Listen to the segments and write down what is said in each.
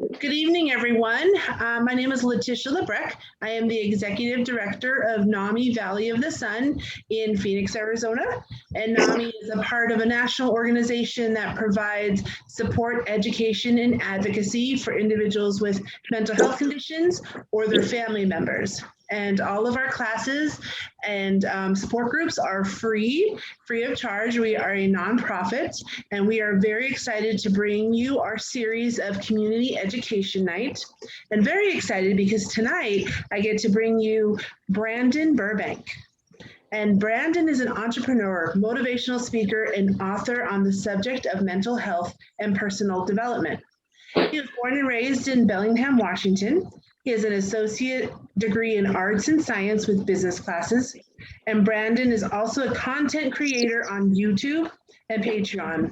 Good evening, everyone. My name is Letitia Lebrecht. I am the Executive Director of NAMI Valley of the Sun in Phoenix, Arizona. And NAMI is a part of a national organization that provides support, education, and advocacy for individuals with mental health conditions or their family members. And all of our classes and support groups are free of charge. We are a nonprofit, and we are very excited to bring you our series of community education night. And very excited because tonight I get to bring you Brandon Burbank. And Brandon is an entrepreneur, motivational speaker, and author on the subject of mental health and personal development. He was born and raised in Bellingham, Washington. He has an associate degree in arts and science with business classes. And Brandon is also a content creator on YouTube and Patreon.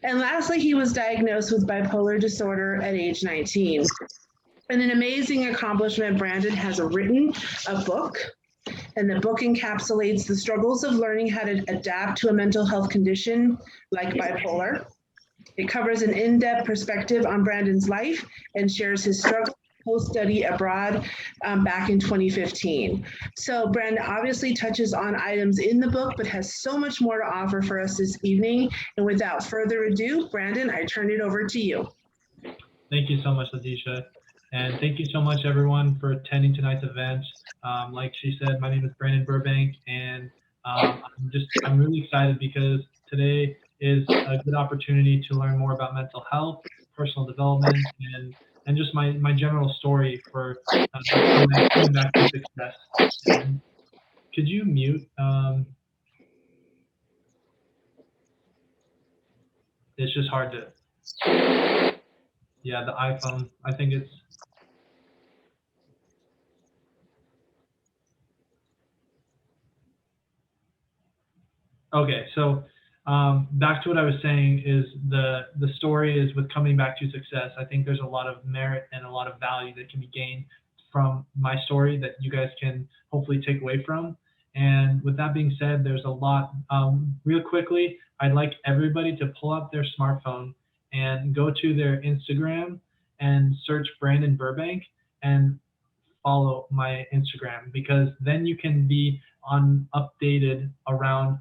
And lastly, he was diagnosed with bipolar disorder at age 19. And an amazing accomplishment, Brandon has written a book, and the book encapsulates the struggles of learning how to adapt to a mental health condition like bipolar. It covers an in-depth perspective on Brandon's life and shares his struggle post-study abroad back in 2015. So Brandon obviously touches on items in the book, but has so much more to offer for us this evening. And without further ado, Brandon, I turn it over to you. Thank you so much, Letitia. And thank you so much, everyone, for attending tonight's event. Like she said, my name is Brandon Burbank, and I'm really excited because today is a good opportunity to learn more about mental health, personal development, and just my general story for coming back to success. And could you mute? It's just hard to. Yeah, the iPhone. I think it's. Okay, so back to what I was saying is the story is with coming back to success. I think there's a lot of merit and a lot of value that can be gained from my story that you guys can hopefully take away from. And with that being said, there's a lot. Real quickly, I'd like everybody to pull up their smartphone and go to their Instagram and search Brandon Burbank and follow my Instagram, because then you can be updated around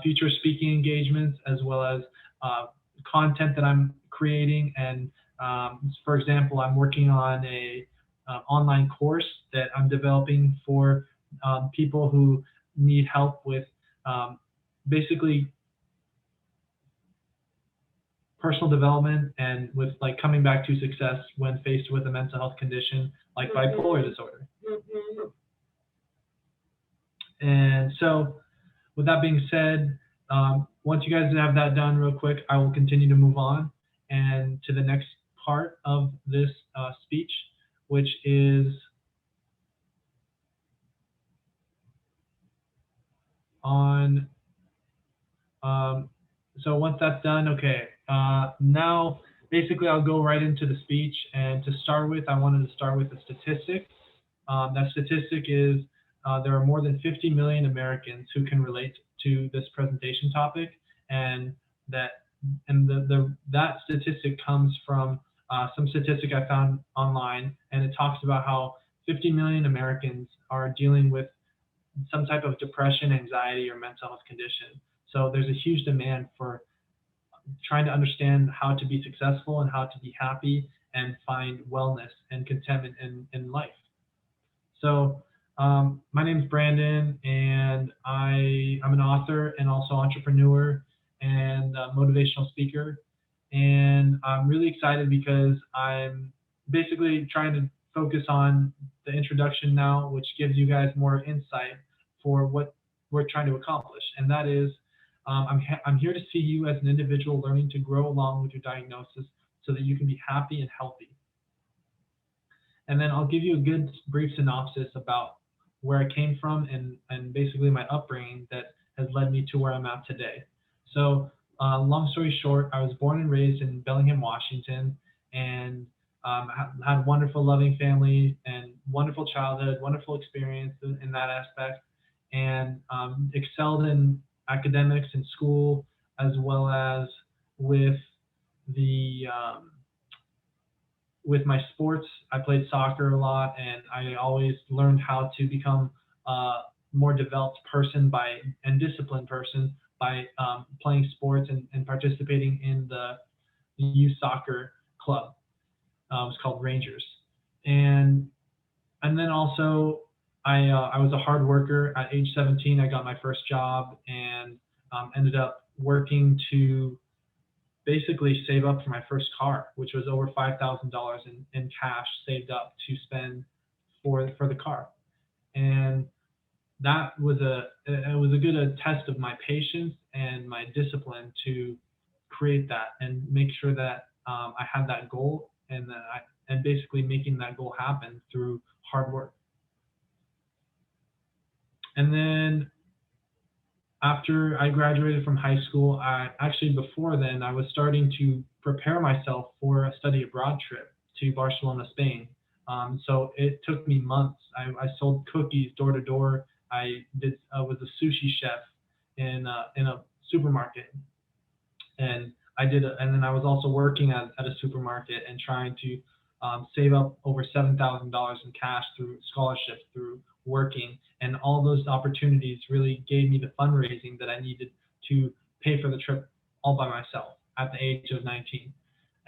future speaking engagements, as well as content that I'm creating. And for example, I'm working on a online course that I'm developing for people who need help with basically personal development and with like coming back to success when faced with a mental health condition like bipolar disorder. And so with that being said, once you guys have that done real quick, I will continue to move on and to the next part of this speech, which is on, so once that's done, okay, now basically I'll go right into the speech. And to start with, I wanted to start with a statistic. That statistic is there are more than 50 million Americans who can relate to this presentation topic, and that statistic comes from some statistic I found online, and it talks about how 50 million Americans are dealing with some type of depression, anxiety, or mental health condition. So there's a huge demand for trying to understand how to be successful and how to be happy and find wellness and contentment in life. So my name is Brandon, and I'm an author and also entrepreneur and motivational speaker. And I'm really excited because I'm basically trying to focus on the introduction now, which gives you guys more insight for what we're trying to accomplish. And that is, I'm here to see you as an individual learning to grow along with your diagnosis so that you can be happy and healthy. And then I'll give you a good brief synopsis about where I came from and basically my upbringing that has led me to where I'm at today. So long story short, I was born and raised in Bellingham, Washington, and had a wonderful, loving family and wonderful childhood, wonderful experience in that aspect, and excelled in academics in school, as well as with the with my sports, I played soccer a lot, and I always learned how to become a more developed person and disciplined person by playing sports and participating in the youth soccer club. It was called Rangers, and and then also I was a hard worker. At age 17, I got my first job and ended up working to basically save up for my first car, which was over $5,000 in cash saved up to spend for the car. And that was a good test of my patience and my discipline to create that and make sure that I had that goal and basically making that goal happen through hard work. And then after I graduated from high school, before then I was starting to prepare myself for a study abroad trip to Barcelona, Spain. So it took me months. I sold cookies door to door. I was a sushi chef in a supermarket, and and then I was also working at a supermarket and trying to save up over $7,000 in cash through scholarships, through working, and all those opportunities really gave me the fundraising that I needed to pay for the trip all by myself at the age of 19.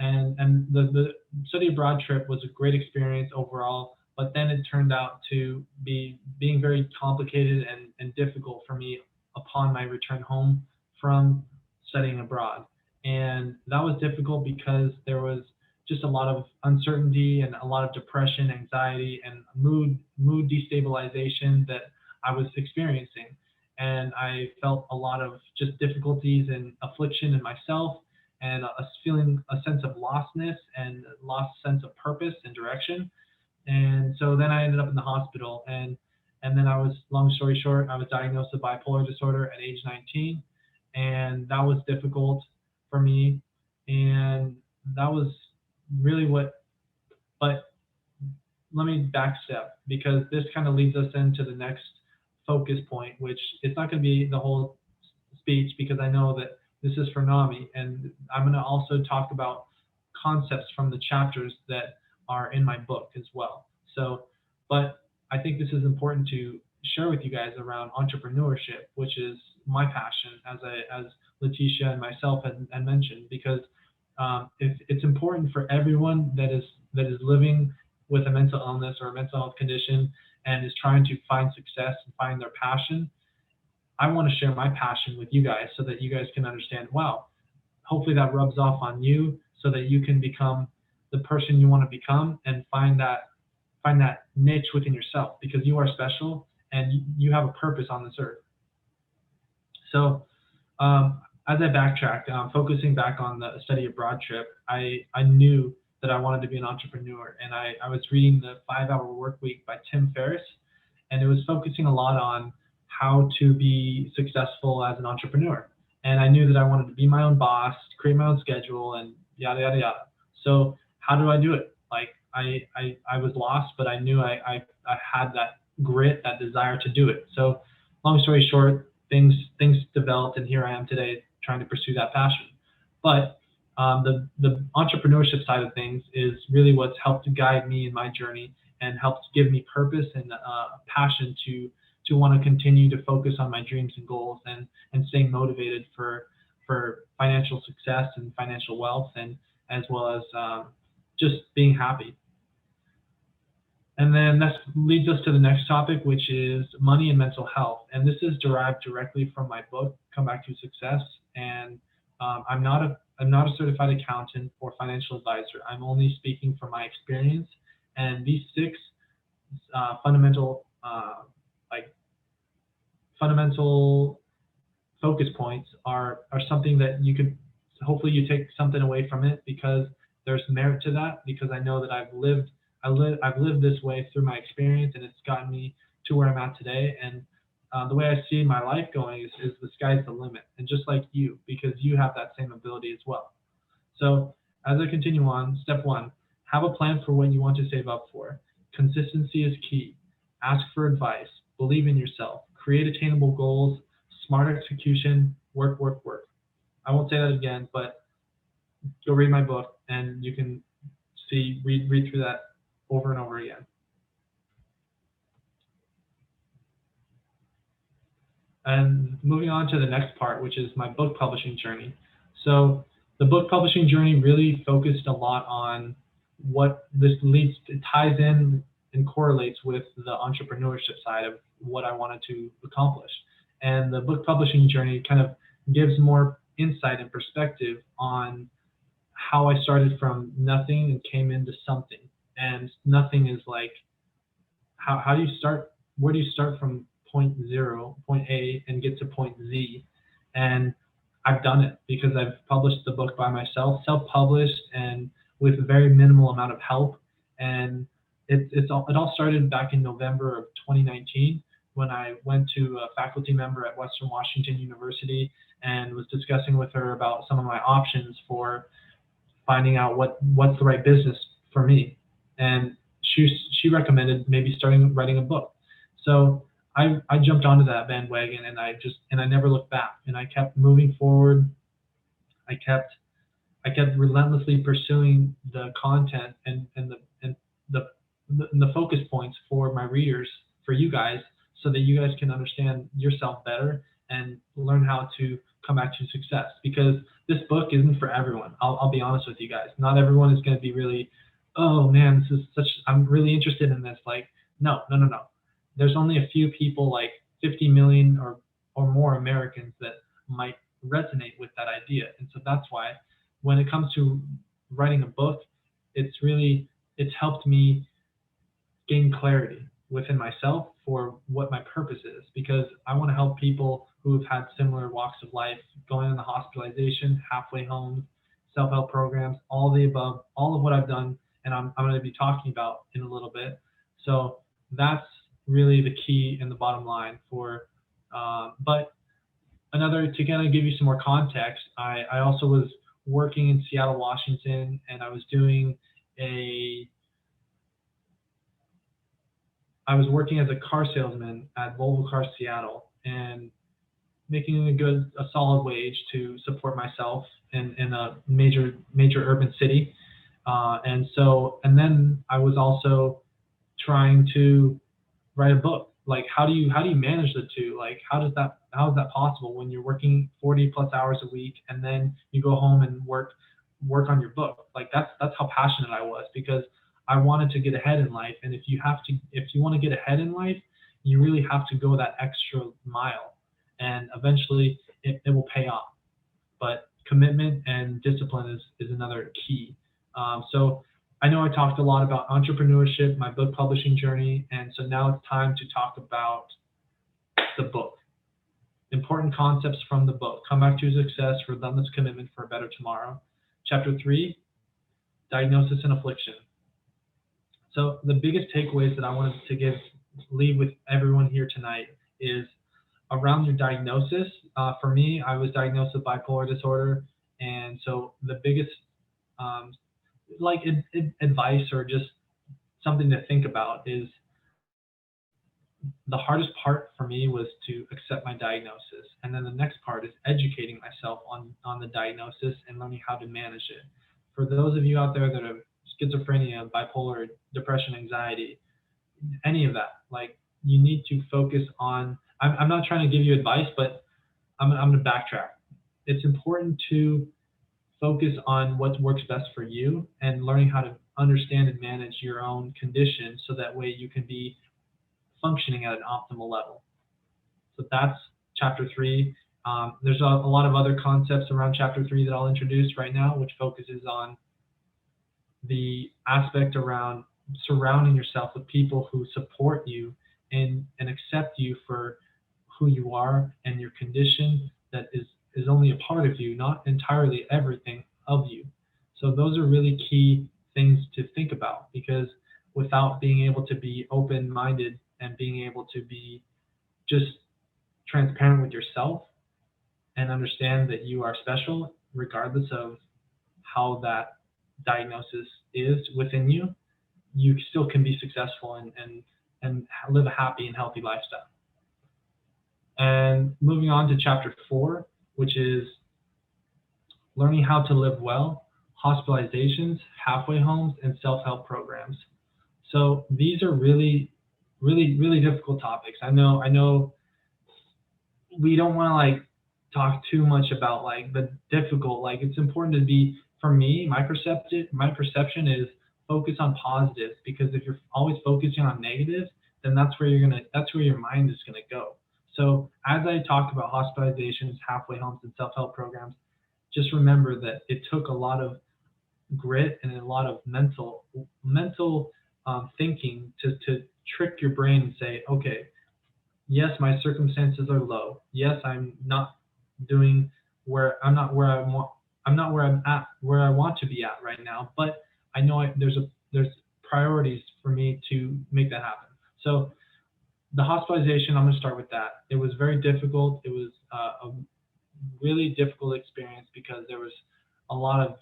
And the study abroad trip was a great experience overall, but then it turned out to being very complicated and difficult for me upon my return home from studying abroad. And that was difficult because there was just a lot of uncertainty and a lot of depression, anxiety, and mood destabilization that I was experiencing. And I felt a lot of just difficulties and affliction in myself, and feeling a sense of lostness and lost sense of purpose and direction. And so then I ended up in the hospital, and then long story short, I was diagnosed with bipolar disorder at age 19, and that was difficult for me, and that was really but let me backstep, because this kind of leads us into the next focus point, which it's not going to be the whole speech because I know that this is for NAMI, and I'm going to also talk about concepts from the chapters that are in my book as well. So, but I think this is important to share with you guys around entrepreneurship, which is my passion, as Letitia and myself had mentioned, because it's important for everyone that is living with a mental illness or a mental health condition and is trying to find success and find their passion. I want to share my passion with you guys so that you guys can understand, wow, hopefully that rubs off on you so that you can become the person you want to become and find that niche within yourself, because you are special and you have a purpose on this earth. So as I backtracked, focusing back on the study abroad trip, I knew that I wanted to be an entrepreneur, and I was reading the 5-Hour Work Week by Tim Ferriss, and it was focusing a lot on how to be successful as an entrepreneur. And I knew that I wanted to be my own boss, create my own schedule, and yada, yada, yada. So how do I do it? Like I was lost, but I knew I had that grit, that desire to do it. So long story short, things developed, and here I am today trying to pursue that passion. But the entrepreneurship side of things is really what's helped to guide me in my journey and helped give me purpose and passion to want to continue to focus on my dreams and goals and staying motivated for financial success and financial wealth, and as well as just being happy. And then that leads us to the next topic, which is money and mental health. And this is derived directly from my book, Come Back to Success. And I'm not a certified accountant or financial advisor. I'm only speaking from my experience. And these 6 fundamental focus points are something that you could, hopefully you take something away from it, because there's merit to that, because I know that I've lived this way through my experience, and it's gotten me to where I'm at today. And the way I see my life going is the sky's the limit, and just like you, because you have that same ability as well. So as I continue on, step 1, have a plan for what you want to save up for. Consistency is key. Ask for advice. Believe in yourself. Create attainable goals. Smart execution. Work, work, work. I won't say that again, but go read my book and you can read through that over and over again. And moving on to the next part, which is my book publishing journey. So the book publishing journey really focused a lot on what this leads to, ties in and correlates with the entrepreneurship side of what I wanted to accomplish. And the book publishing journey kind of gives more insight and perspective on how I started from nothing and came into something. And nothing is like, how do you start? Where do you start from point A, and get to point Z? And I've done it because I've published the book by myself, self-published, and with very minimal amount of help. And it all started back in November of 2019 when I went to a faculty member at Western Washington University and was discussing with her about some of my options for finding out what's the right business for me. And she recommended maybe starting writing a book. So I jumped onto that bandwagon, and I never looked back, and I kept moving forward. I kept relentlessly pursuing the content and the focus points for my readers, for you guys, so that you guys can understand yourself better and learn how to come back to success. Because this book isn't for everyone. I'll be honest with you guys. Not everyone is going to be really, oh man, I'm really interested in this. Like, no. There's only a few people, like 50 million or more Americans, that might resonate with that idea. And so that's why when it comes to writing a book, it's helped me gain clarity within myself for what my purpose is, because I want to help people who have had similar walks of life, going into hospitalization, halfway home, self-help programs, all the above, all of what I've done, and I'm going to be talking about in a little bit. So that's really the key and the bottom line for, but to kind of give you some more context, I also was working in Seattle, Washington, and I was working as a car salesman at Volvo Cars Seattle, and making a solid wage to support myself in a major urban city. And then I was also trying to write a book. Like, how do you manage the two? Like, how is that possible when you're working 40 plus hours a week and then you go home and work on your book? Like, that's how passionate I was, because I wanted to get ahead in life. And if you want to get ahead in life, you really have to go that extra mile, and eventually it will pay off. But commitment and discipline is another key. So I know I talked a lot about entrepreneurship, my book publishing journey, and so now it's time to talk about the book. Important concepts from the book: Come Back to Success, Relentless Commitment for a Better Tomorrow. Chapter 3, Diagnosis and Affliction. So the biggest takeaways that I wanted to leave with everyone here tonight is around your diagnosis. For me, I was diagnosed with bipolar disorder, and so the biggest advice, or just something to think about, is the hardest part for me was to accept my diagnosis, and then the next part is educating myself on the diagnosis and learning how to manage it. For those of you out there that have schizophrenia, bipolar, depression, anxiety, any of that, like, you need to focus on, I'm not trying to give you advice, but I'm going to backtrack. It's important to focus on what works best for you and learning how to understand and manage your own condition, so that way you can be functioning at an optimal level. So that's chapter 3. There's a lot of other concepts around chapter 3 that I'll introduce right now, which focuses on the aspect around surrounding yourself with people who support you and accept you for who you are and your condition that is only a part of you, not entirely everything of you. So those are really key things to think about, because without being able to be open-minded and being able to be just transparent with yourself and understand that you are special regardless of how that diagnosis is within you, you still can be successful and live a happy and healthy lifestyle. And moving on to chapter 4, which is learning how to live well, hospitalizations, halfway homes, and self-help programs. So these are really, really, really difficult topics. I know we don't want to like talk too much about like the difficult, like it's important to be, for me, my perception is focus on positives, because if you're always focusing on negatives, then that's where your mind is gonna go. So as I talk about hospitalizations, halfway homes, and self-help programs, just remember that it took a lot of grit and a lot of mental thinking to trick your brain and say, okay, yes, my circumstances are low. Yes, I'm not doing I'm not where I want, I'm not where I'm at, where I want to be at right now, but I know there's priorities for me to make that happen. So the hospitalization, I'm going to start with that. It was very difficult. It was a really difficult experience because there was a lot of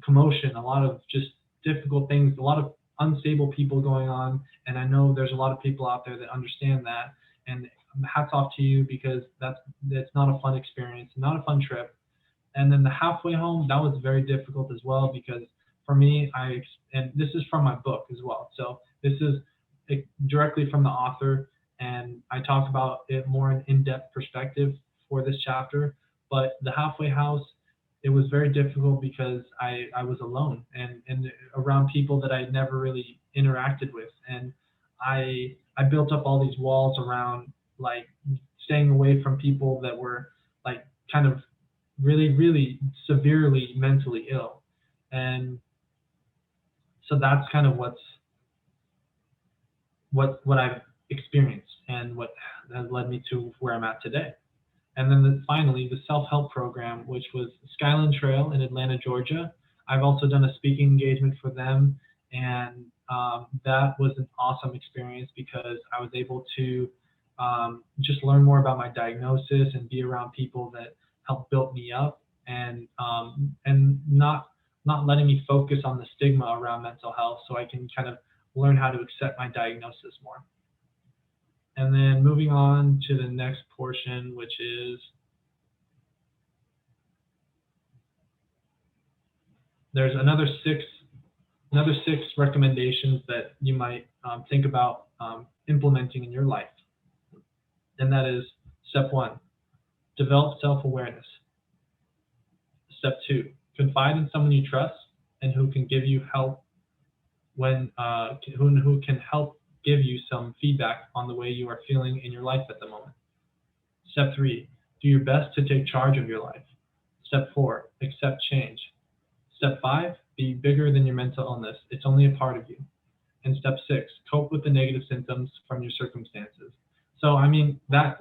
commotion, a lot of just difficult things, a lot of unstable people going on. And I know there's a lot of people out there that understand that. And hats off to you, because that's not a fun experience, not a fun trip. And then the halfway home, that was very difficult as well, because for me, and this is from my book as well. So this is directly from the author, and I talk about it more in-depth perspective for this chapter. But the halfway house, it was very difficult because I was alone and around people that I never really interacted with. And I built up all these walls around like staying away from people that were like kind of really, really severely mentally ill. And so that's kind of what I've experienced and what has led me to where I'm at today. And then finally, the self-help program, which was Skyline Trail in Atlanta, Georgia. I've also done a speaking engagement for them, and that was an awesome experience because I was able to just learn more about my diagnosis and be around people that helped build me up, and not letting me focus on the stigma around mental health, so I can kind of learn how to accept my diagnosis more. And then moving on to the next portion, which is there's another six recommendations that you might think about implementing in your life. And that is step 1, develop self-awareness. Step 2, confide in someone you trust and who can give you help who can help give you some feedback on the way you are feeling in your life at the moment. Step 3, do your best to take charge of your life. Step 4, accept change. Step 5, be bigger than your mental illness. It's only a part of you. And step 6, cope with the negative symptoms from your circumstances. So, I mean, that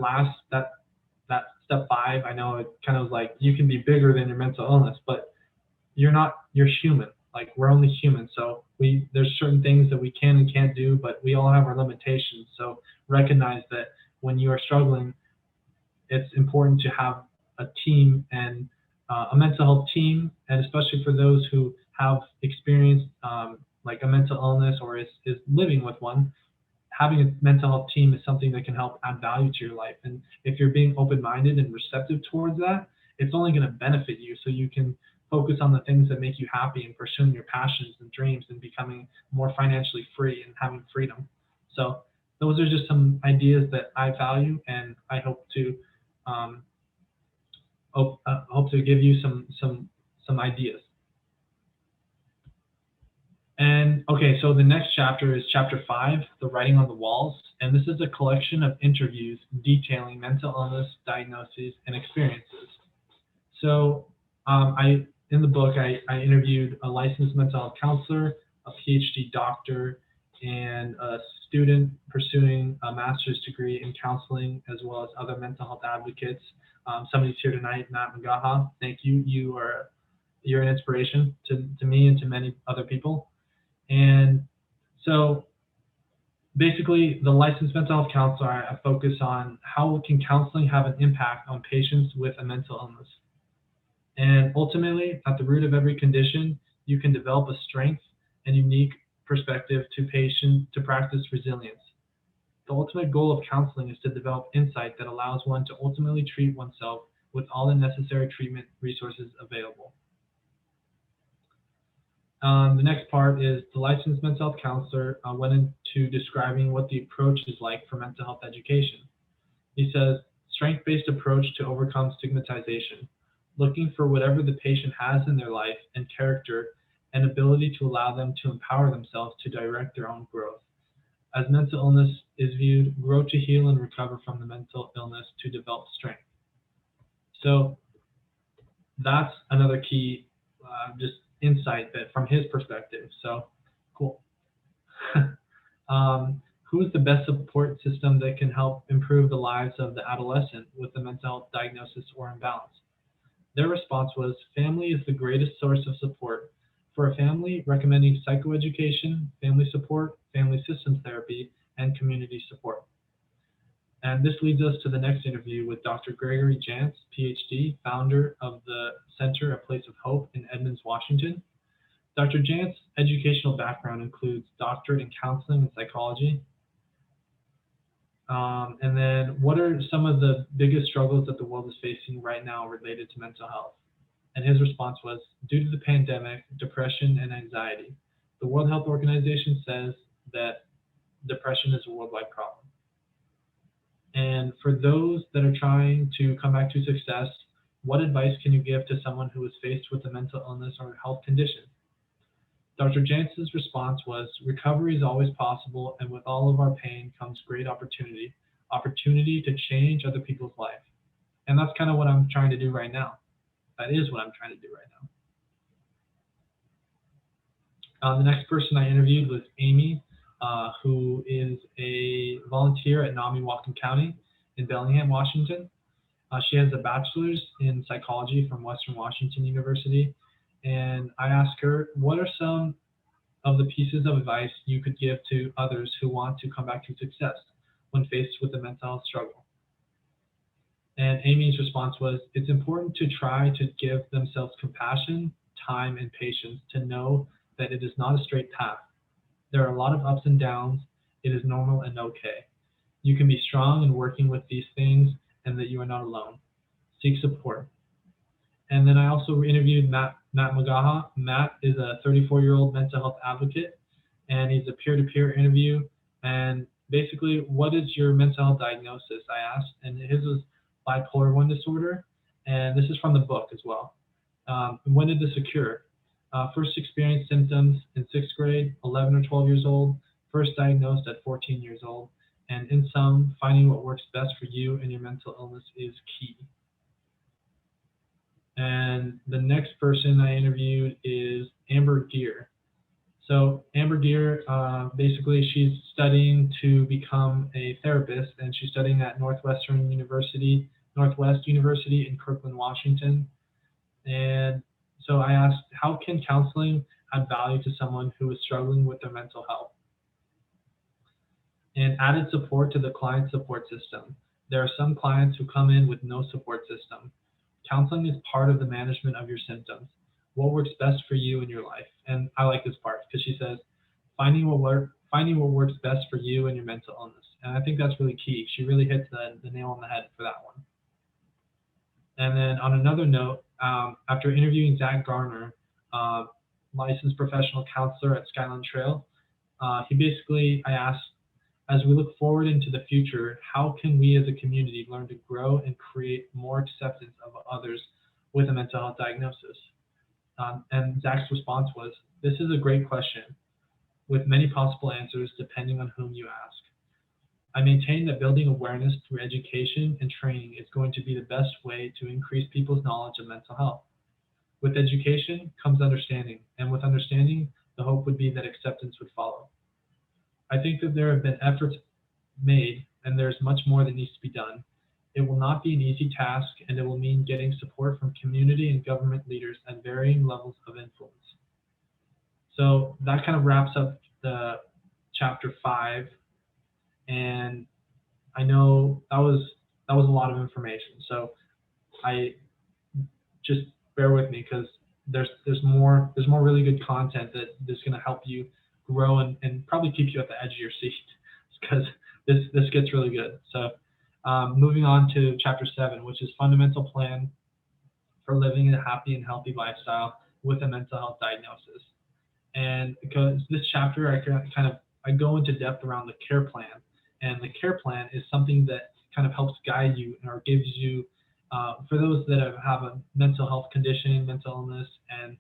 step 5, I know it kind of like you can be bigger than your mental illness, but you're human. Like, we're only human. So there's certain things that we can and can't do, but we all have our limitations. So recognize that when you are struggling, it's important to have a team and a mental health team, and especially for those who have experienced like a mental illness or is living with one, having a mental health team is something that can help add value to your life. And if you're being open-minded and receptive towards that, it's only going to benefit you, so you can focus on the things that make you happy and pursuing your passions and dreams and becoming more financially free and having freedom. So those are just some ideas that I value, and I hope to give you some ideas. And okay, so the next chapter is chapter 5, the writing on the walls, and this is a collection of interviews detailing mental illness, diagnoses, and experiences. So in the book, I interviewed a licensed mental health counselor, a PhD doctor, and a student pursuing a master's degree in counseling, as well as other mental health advocates. Somebody's here tonight, Matt Magaha. Thank you. You're an inspiration to me and to many other people. And so basically, the licensed mental health counselor, I focus on how can counseling have an impact on patients with a mental illness. And ultimately, at the root of every condition, you can develop a strength and unique perspective to practice resilience. The ultimate goal of counseling is to develop insight that allows one to ultimately treat oneself with all the necessary treatment resources available. The next part is the licensed mental health counselor went into describing what the approach is like for mental health education. He says, strength-based approach to overcome stigmatization, looking for whatever the patient has in their life and character and ability to allow them to empower themselves to direct their own growth. As mental illness is viewed, grow to heal and recover from the mental illness to develop strength. So that's another key just insight that from his perspective. So cool. Who is the best support system that can help improve the lives of the adolescent with a mental health diagnosis or imbalance? Their response was, family is the greatest source of support. For a family, recommending psychoeducation, family support, family systems therapy, and community support. And this leads us to the next interview with Dr. Gregory Jantz, PhD, founder of the Center A Place of Hope in Edmonds, Washington. Dr. Jantz's educational background includes doctorate in counseling and psychology. And then what are some of the biggest struggles that the world is facing right now related to mental health? And his response was, due to the pandemic, depression and anxiety. The World Health Organization says that depression is a worldwide problem. And for those that are trying to come back to success, what advice can you give to someone who is faced with a mental illness or health condition? Dr. Jantz's response was, recovery is always possible, and with all of our pain comes great opportunity to change other people's life. And that's kind of what I'm trying to do right now. That is what I'm trying to do right now. The next person I interviewed was Amy, who is a volunteer at NAMI Whatcom County in Bellingham, Washington. She has a bachelor's in psychology from Western Washington University. And I asked her, what are some of the pieces of advice you could give to others who want to come back to success when faced with a mental health struggle? And Amy's response was, it's important to try to give themselves compassion, time, and patience to know that it is not a straight path. There are a lot of ups and downs. It is normal and okay. You can be strong in working with these things and that you are not alone. Seek support. And then I also interviewed Matt Magaha. Matt is a 34-year-old mental health advocate, and he's a peer-to-peer interview. And basically, what is your mental health diagnosis? I asked, and his was bipolar 1 disorder, and this is from the book as well. When did this occur? First experienced symptoms in 6th grade, 11 or 12 years old, first diagnosed at 14 years old, and in sum, finding what works best for you and your mental illness is key. And the next person I interviewed is Amber Gear. So Amber Gear, basically she's studying to become a therapist, and she's studying at Northwest University in Kirkland, Washington. And so I asked, how can counseling add value to someone who is struggling with their mental health? And added support to the client support system. There are some clients who come in with no support system. Counseling is part of the management of your symptoms. What works best for you in your life? And I like this part because she says, finding what works best for you and your mental illness. And I think that's really key. She really hits the nail on the head for that one. And then on another note, after interviewing Zach Garner, licensed professional counselor at Skyline Trail, I asked, as we look forward into the future, how can we as a community learn to grow and create more acceptance of others with a mental health diagnosis? And Zach's response was, this is a great question with many possible answers depending on whom you ask. I maintain that building awareness through education and training is going to be the best way to increase people's knowledge of mental health. With education comes understanding, and with understanding, the hope would be that acceptance would follow. I think that there have been efforts made, and there's much more that needs to be done. It will not be an easy task, and it will mean getting support from community and government leaders at varying levels of influence. So that kind of wraps up the chapter 5, and I know that was a lot of information. So I just bear with me because there's more really good content that is going to help you grow and probably keep you at the edge of your seat because this gets really good. So moving on to chapter 7, which is fundamental plan for living a happy and healthy lifestyle with a mental health diagnosis. And because this chapter, I go into depth around the care plan, and the care plan is something that kind of helps guide you or gives you, for those that have a mental health condition, mental illness, and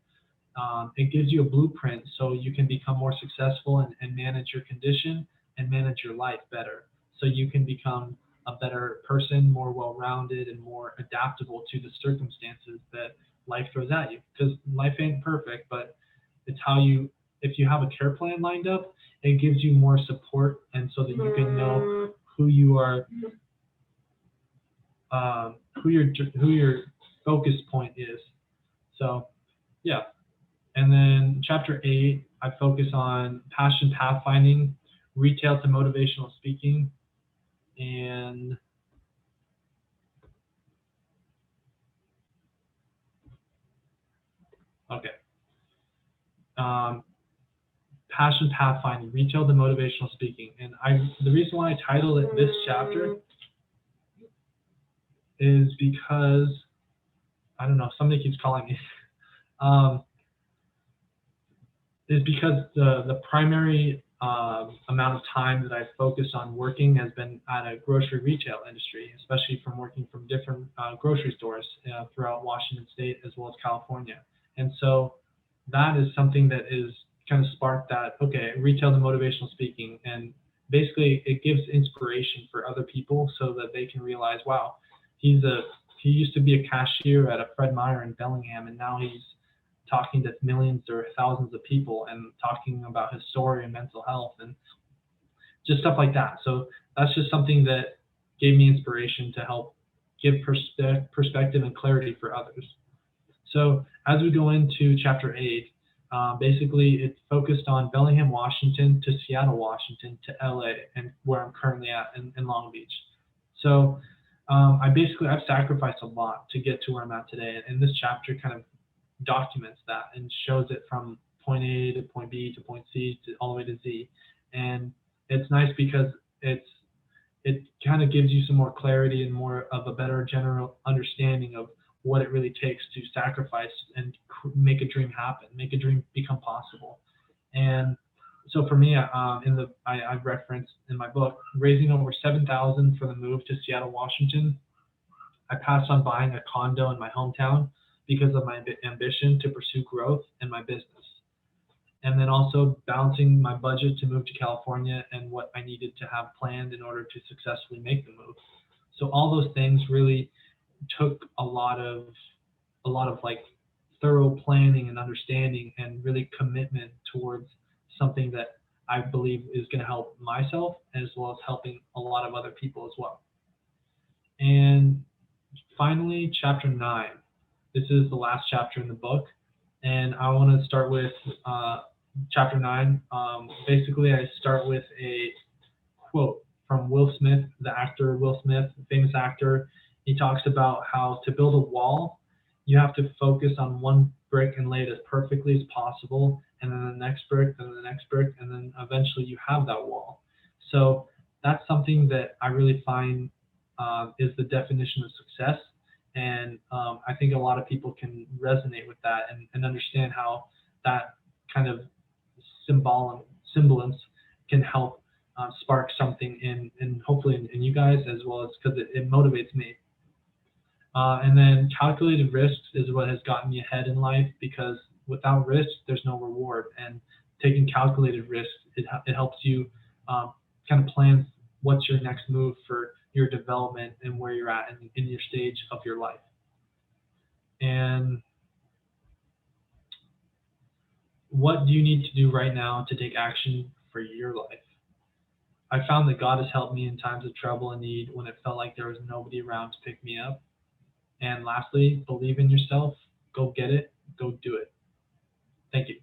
it gives you a blueprint so you can become more successful and manage your condition and manage your life better. So you can become a better person, more well-rounded, and more adaptable to the circumstances that life throws at you. Because life ain't perfect, but it's how you, if you have a care plan lined up, it gives you more support, and so that you can know who you are, who your focus point is. So, yeah. And then chapter 8, I focus on passion pathfinding, retail to motivational speaking, and okay. Passion pathfinding, retail to motivational speaking. And the reason why I titled it this chapter is because, I don't know, somebody keeps calling me. Is because the primary amount of time that I've focused on working has been at a grocery retail industry, especially from working from different grocery stores throughout Washington State as well as California. And so that is something that is kind of sparked that, okay, retail to motivational speaking. And basically it gives inspiration for other people so that they can realize, wow, he used to be a cashier at a Fred Meyer in Bellingham, and now he's talking to millions or thousands of people and talking about his story and mental health and just stuff like that. So that's just something that gave me inspiration to help give perspective and clarity for others. So as we go into chapter 8, basically it focused on Bellingham, Washington to Seattle, Washington to LA, and where I'm currently at in Long Beach. So I've sacrificed a lot to get to where I'm at today. And this chapter kind of documents that and shows it from point A to point B to point C to all the way to Z. And it's nice because it kind of gives you some more clarity and more of a better general understanding of what it really takes to sacrifice and make a dream happen, make a dream become possible. And so for me, I referenced in my book, raising over $7,000 for the move to Seattle, Washington. I passed on buying a condo in my hometown because of my ambition to pursue growth in my business. And then also balancing my budget to move to California and what I needed to have planned in order to successfully make the move. So all those things really took a lot of like thorough planning and understanding and really commitment towards something that I believe is going to help myself as well as helping a lot of other people as well. And finally, chapter 9. This is the last chapter in the book, and I want to start with chapter 9. Basically, I start with a quote from Will Smith, the actor Will Smith, famous actor. He talks about how to build a wall, you have to focus on one brick and lay it as perfectly as possible, and then the next brick, then the next brick, and then eventually you have that wall. So that's something that I really find is the definition of success. And I think a lot of people can resonate with that and understand how that kind of semblance can help spark something in hopefully in you guys as well as because it motivates me. And then calculated risks is what has gotten me ahead in life, because without risk, there's no reward. And taking calculated risks, it helps you kind of plan what's your next move for your development and where you're at in your stage of your life. And what do you need to do right now to take action for your life? I found that God has helped me in times of trouble and need when it felt like there was nobody around to pick me up. And lastly, believe in yourself, go get it, go do it. Thank you.